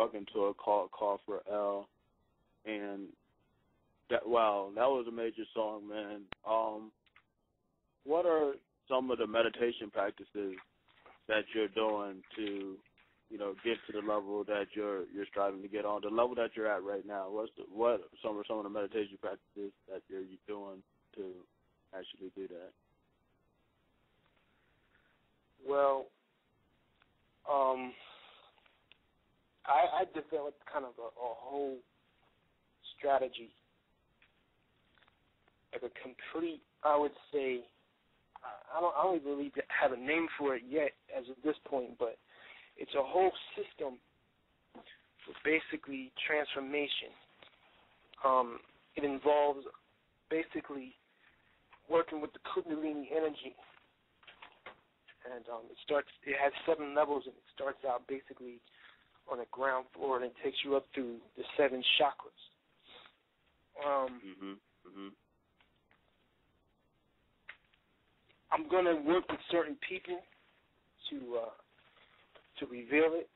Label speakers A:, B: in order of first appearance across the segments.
A: fucking to a call for L, and that was a major song, man. What are some of the meditation practices that you're doing to, get to the level that you're striving to get on, the level that you're at right now? What some of the meditation practices that you're doing to actually do that?
B: Well, I developed kind of a whole strategy, like a complete, I would say, I don't even really have a name for it yet as of this point, but it's a whole system for basically transformation. It involves basically working with the Kundalini energy, and it has 7 levels, and it starts out basically on the ground floor, and it takes you up through the 7 chakras. I'm going to work with certain people to reveal it,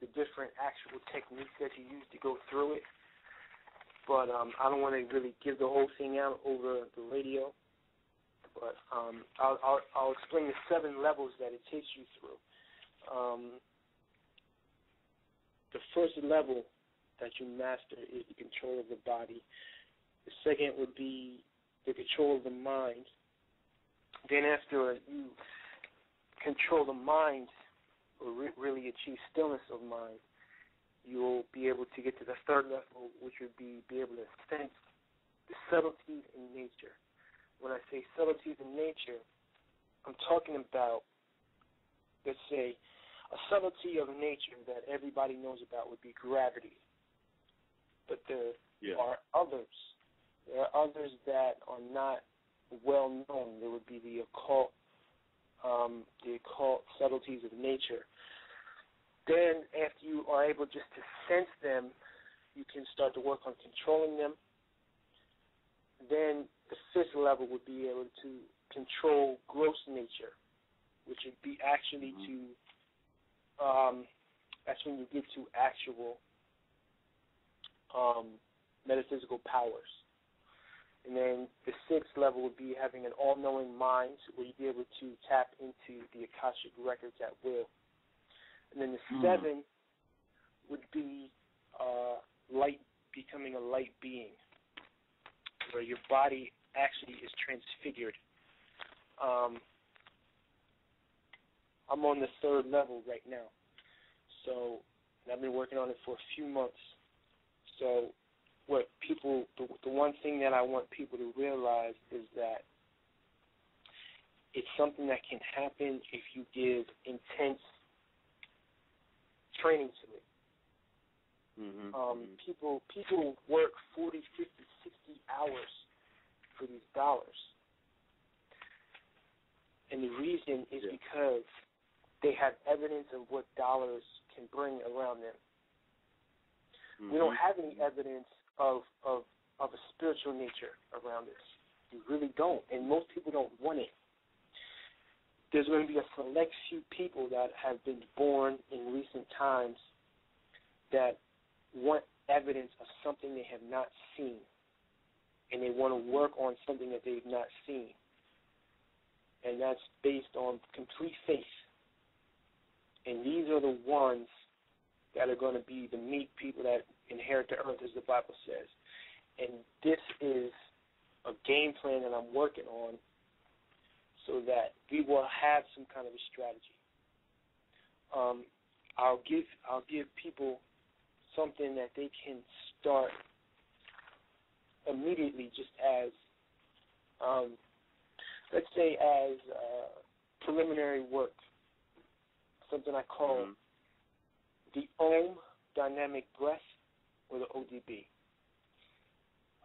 B: the different actual techniques that you use to go through it. But I don't want to really give the whole thing out over the radio. But I'll explain the 7 levels that it takes you through. The first level that you master is the control of the body. The second would be the control of the mind. Then after you control the mind, or really achieve stillness of mind, you'll be able to get to the third level, which would be able to sense the subtleties in nature. When I say subtleties in nature, I'm talking about, let's say, a subtlety of nature that everybody knows about would be gravity. But there are others. There are others that are not well known. There would be the occult subtleties of nature. Then, after you are able just to sense them, you can start to work on controlling them. Then the 5th level would be able to control gross nature, which would be actually that's when you get to actual metaphysical powers. And then the 6th level would be having an all-knowing mind, where you'd be able to tap into the Akashic records at will. And then the 7 would be becoming a light being, where your body actually is transfigured. I'm on the 3rd level right now, so I've been working on it for a few months. So what people, the one thing that I want people to realize is that it's something that can happen if you give intense training to it. People work 40, 50, 60 hours for these dollars. And the reason is because they have evidence of what dollars can bring around them. We don't have any evidence of a spiritual nature around us. We really don't, and most people don't want it. There's going to be a select few people that have been born in recent times that want evidence of something they have not seen, and they want to work on something that they've not seen. And that's based on complete faith. And these are the ones that are going to be the meek people that inherit the earth, as the Bible says. And this is a game plan that I'm working on so that we will have some kind of a strategy. I'll give people something that they can start immediately, just as, let's say, as preliminary work, something I call the Om dynamic breath, or the ODB.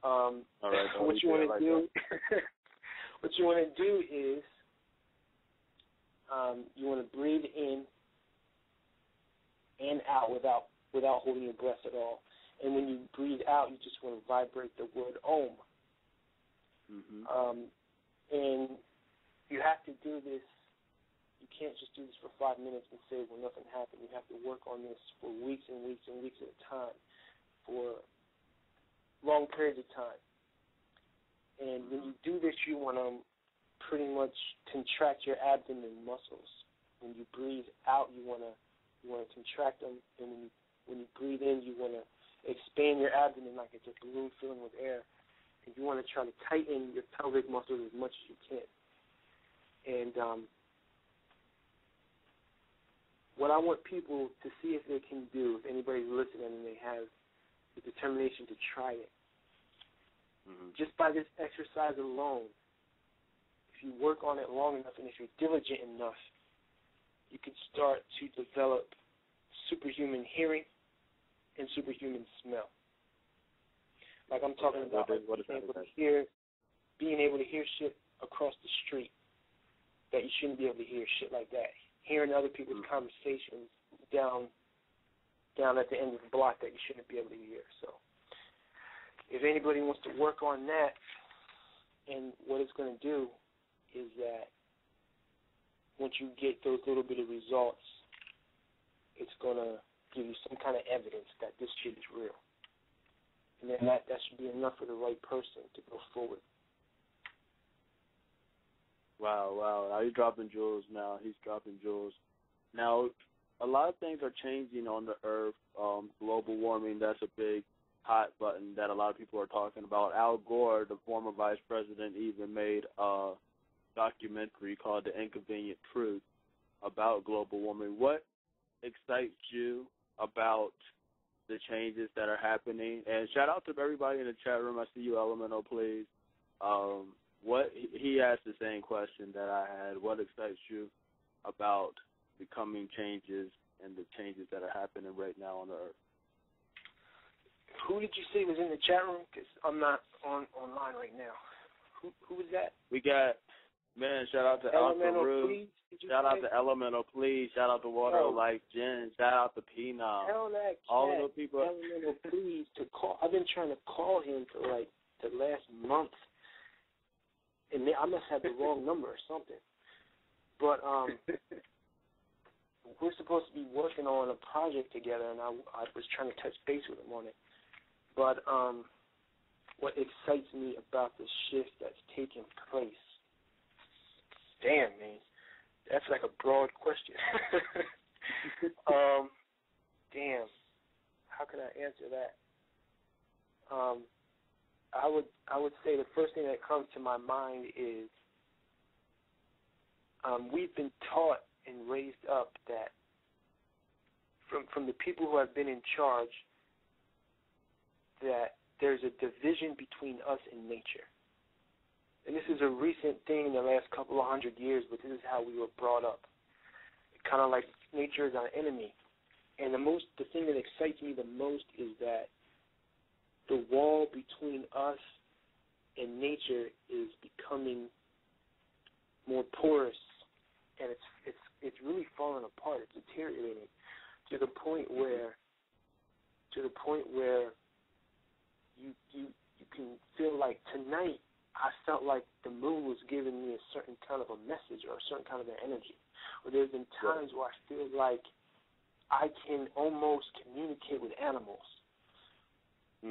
A: All right,
B: what you want to do, what you want to do is you want to breathe in and out without holding your breath at all. And when you breathe out, you just want to vibrate the word Om. And you have to do this. You can't just do this for 5 minutes and say, well, nothing happened. You have to work on this for weeks and weeks and weeks at a time, for long periods of time. And when you do this, you want to pretty much contract your abdomen muscles. When you breathe out, you want to contract them, and when you breathe in, you want to expand your abdomen like it's a balloon filling with air. And you want to try to tighten your pelvic muscles as much as you can. And what I want people to see if they can do, if anybody's listening and they have the determination to try it, just by this exercise alone, if you work on it long enough and if you're diligent enough, you can start to develop superhuman hearing and superhuman smell. Like I'm talking about being able to hear shit across the street that you shouldn't be able to hear, shit like that. Hearing other people's conversations down at the end of the block that you shouldn't be able to hear. So if anybody wants to work on that, and what it's going to do is that once you get those little bit of results, it's going to give you some kind of evidence that this shit is real. And then that should be enough for the right person to go forward.
A: Wow. Now he's dropping jewels now. He's dropping jewels. Now, a lot of things are changing on the earth. Global warming, that's a big hot button that a lot of people are talking about. Al Gore, the former vice president, even made a documentary called The Inconvenient Truth about global warming. What excites you about the changes that are happening? And shout out to everybody in the chat room. I see you, Elemental, please. What he asked the same question that I had. What excites you about the coming changes and the changes that are happening right now on the earth?
B: Who did you say was in the chat room? Because I'm not online right now. Who was that?
A: We got, man, shout out to
B: Elemental,
A: Al-Farouk.
B: please.
A: Shout out to Elemental, please. Shout out to Water Like Jen. Shout out to Phenom.
B: Tell that cat,
A: all of the people.
B: Elemental, please, to call. I've been trying to call him for like the last month. And I must have the wrong number or something. But we're supposed to be working on a project together, and I was trying to touch base with him on it. But what excites me about the shift that's taking place, damn, man, that's like a broad question. Damn, how can I answer that? I would say the first thing that comes to my mind is we've been taught and raised up that from the people who have been in charge that there's a division between us and nature. And this is a recent thing in the last couple of 100 years, but this is how we were brought up. Kind of like nature is our enemy. And the thing that excites me the most is that the wall between us and nature is becoming more porous, and it's really falling apart. It's deteriorating to the point where you can feel like tonight I felt like the moon was giving me a certain kind of a message or a certain kind of an energy. Or there's been times where I feel like I can almost communicate with animals.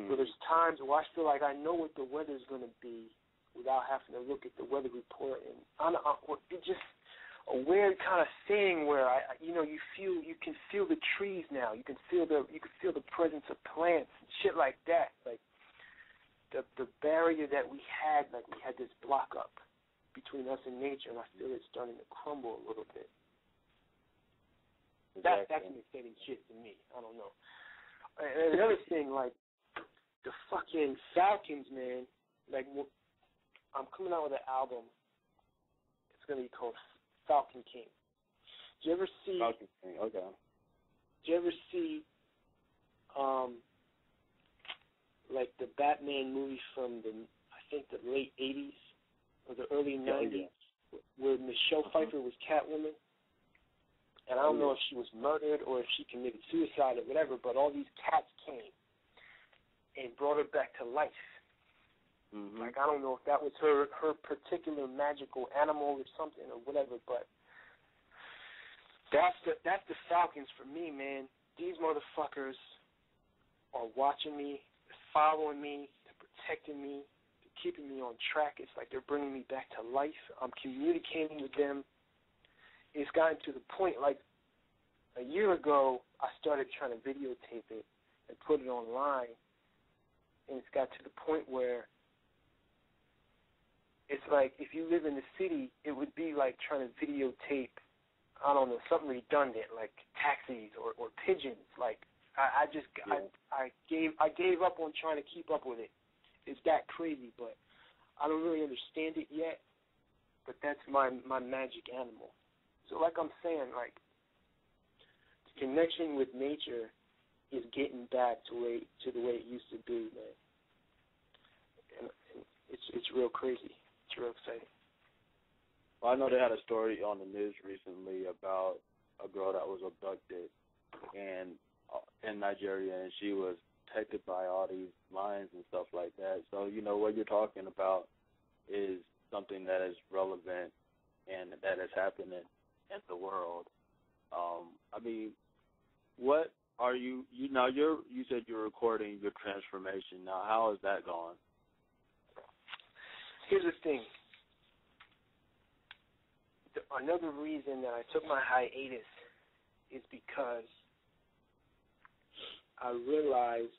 B: So there's times where I feel like I know what the weather's going to be without having to look at the weather report, and it's just a weird kind of thing where you can feel the trees now. You can feel the presence of plants and shit like that. Like the barrier that we had this block up between us and nature, and I feel it's starting to crumble a little bit. Exactly. That's an exciting shit to me. I don't know. And another thing, like the fucking Falcons, man. Like I'm coming out with an album. It's gonna be called Falcon King. Did you ever see?
A: Falcon King. Okay.
B: Did you ever see, like the Batman movie from the late '80s or the early '90s, where Michelle Pfeiffer was Catwoman? And I don't know if she was murdered or if she committed suicide or whatever, but all these cats came and brought her back to life. Like, I don't know if that was her particular magical animal or something or whatever, but That's the Falcons for me, man. These motherfuckers are watching me, they're following me, they're protecting me, they're keeping me on track. It's like they're bringing me back to life. I'm communicating with them. It's gotten to the point, like a year ago, I started trying to videotape it and put it online, and it's got to the point where it's like if you live in the city, it would be like trying to videotape, I don't know, something redundant like taxis or pigeons. Like I gave up on trying to keep up with it. It's that crazy, but I don't really understand it yet. But that's my magic animal. So like I'm saying, like the connection with nature is getting back to the way it used to be, man. And it's real crazy. It's real exciting.
A: Well, I know they had a story on the news recently about a girl that was abducted in Nigeria, and she was protected by all these lions and stuff like that. So, you know, what you're talking about is something that is relevant and that is happening in the world. I mean, what are you said you're recording your transformation. Now, how is that going?
B: Here's the thing. Another reason that I took my hiatus is because I realized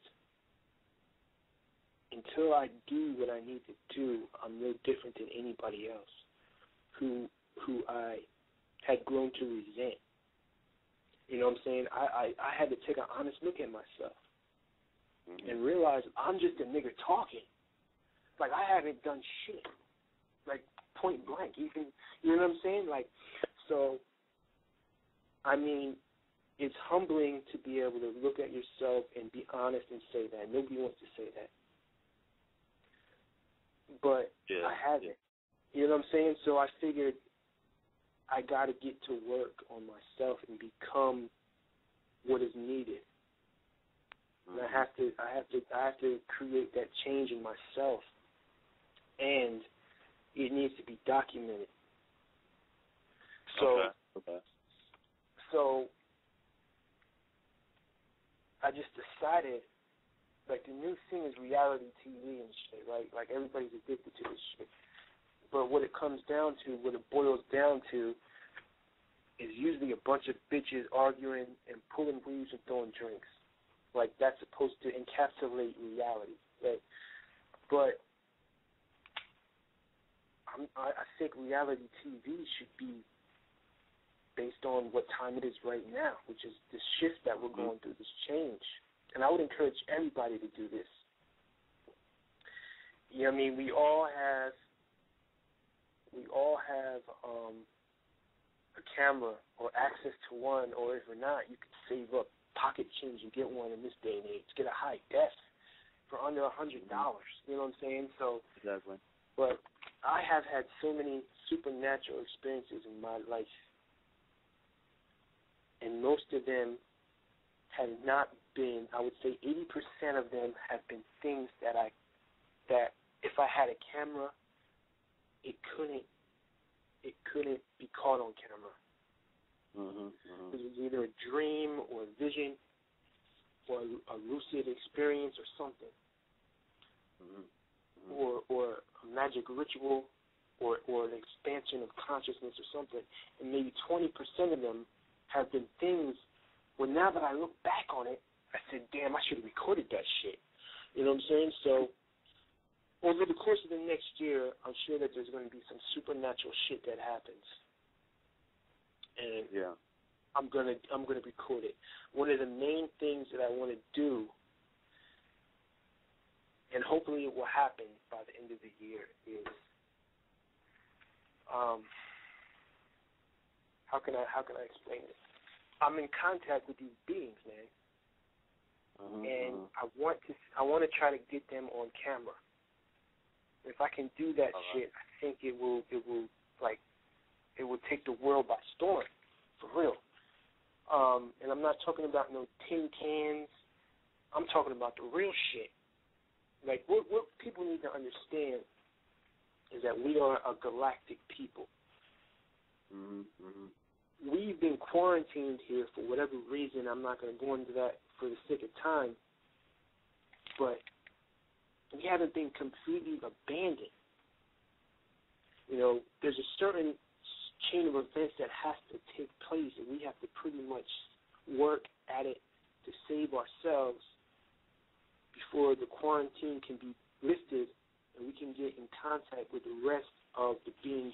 B: until I do what I need to do, I'm no different than anybody else who I had grown to resent. You know what I'm saying? I had to take an honest look at myself and realize I'm just a nigga talking. Like, I haven't done shit. Like, point blank. You know what I'm saying? Like, so, I mean, it's humbling to be able to look at yourself and be honest and say that. Nobody wants to say that. But I haven't. You know what I'm saying? So I figured I got to get to work on myself and become what is needed. And I have to create that change in myself. And it needs to be documented. So, so I just decided, like, the new thing is reality TV and shit, right? Like, everybody's addicted to this shit. But what it comes down to, what it boils down to, is usually a bunch of bitches arguing and pulling weaves and throwing drinks. Like, that's supposed to encapsulate reality, right? But I think reality TV should be based on what time it is right now, which is this shift that we're going through, this change. And I would encourage everybody to do this. You know what I mean? We all have a camera or access to one, or if we're not, you can save up pocket change and get one in this day and age. Get a high def for under $100. You know what I'm saying? So,
A: exactly.
B: But I have had so many supernatural experiences in my life, and most of them have not been, I would say 80% of them have been things that if I had a camera, it couldn't be caught on camera. It was either a dream or a vision or a lucid experience or something. Or a magic ritual or an expansion of consciousness or something. And maybe 20% of them have been things where now that I look back on it, I said, damn, I should have recorded that shit. You know what I'm saying? So over the course of the next year, I'm sure that there's going to be some supernatural shit that happens. And I'm gonna record it. One of the main things that I want to do, and hopefully it will happen by the end of the year, is how can I explain it? I'm in contact with these beings, man, and I want to try to get them on camera. If I can do that shit, I think it will take the world by storm, for real. And I'm not talking about no tin cans. I'm talking about the real shit. Like, what people need to understand is that we are a galactic people. we've been quarantined here for whatever reason. I'm not going to go into that for the sake of time, but we haven't been completely abandoned. You know, there's a certain chain of events that has to take place, and we have to pretty much work at it to save ourselves before the quarantine can be lifted and we can get in contact with the rest of the beings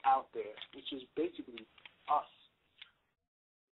B: out there, which is basically us.